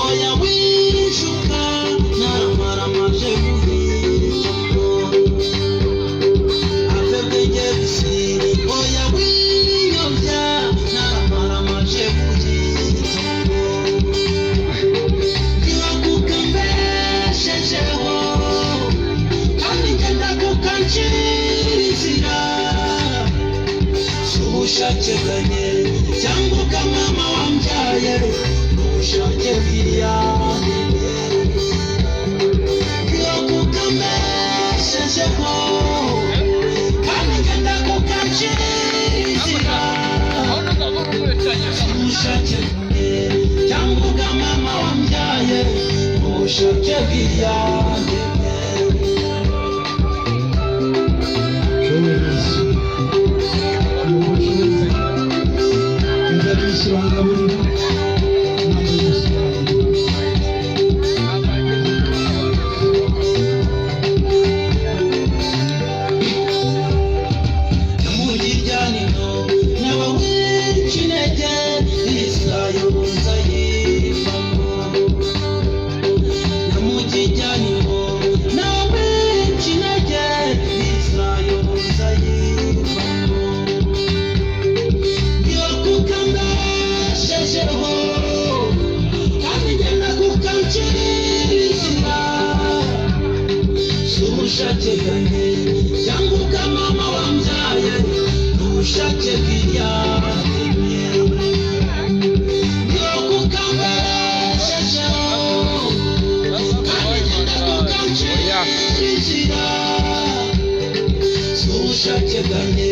oya wishuka naramara maje kuvitamo afebwenge bisiri oya winyobya naramara maje kuvitamo nibakukambeshejeho kandi ngenda kukanshyirizira ubushake bwanjye cyangwa ubwa mama wambyaye n'ubushake bw'iyanjye iyo kukambeshejeho kandi ngenda kukanshyirizira ubushake bwanjye cyangwa ubwa mama wambyaye n'ubushake bw'iyanjye ubushake bwanjye cyangwa ubwa mama wambyaye n'ubushake bw'iyanjye iyo kukambeshejeho kandi ngenda kukanshyirizira ubushake bwanjye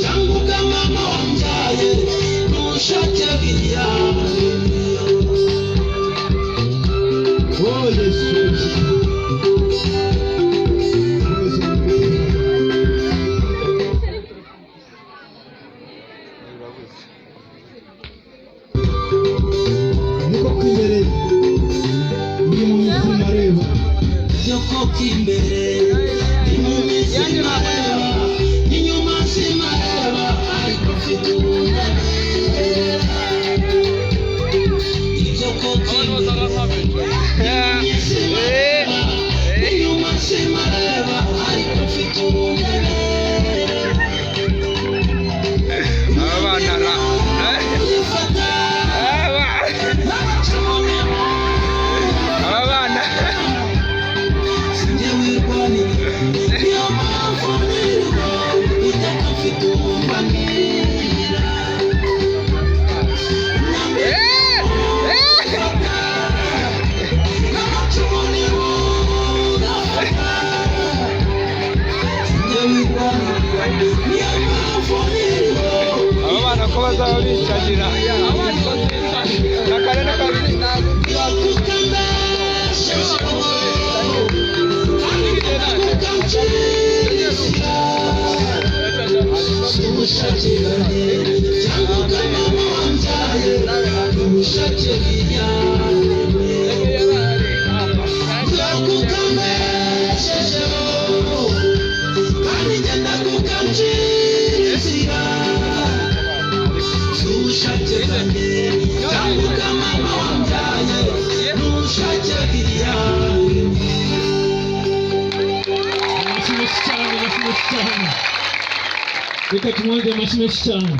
cyangwa ubwa mama wambyaye n'ubushake bw'iyanjye imbere ni mu mizima reba inyuma nzima reba ariko mfite ubutabera ibyo koko imbere ni mu mizima reba inyuma nzima reba ariko mfite ubutabera abana abana ko bazaba bicagira nakarere kabiri reka tumwongere amashyi menshi cyane.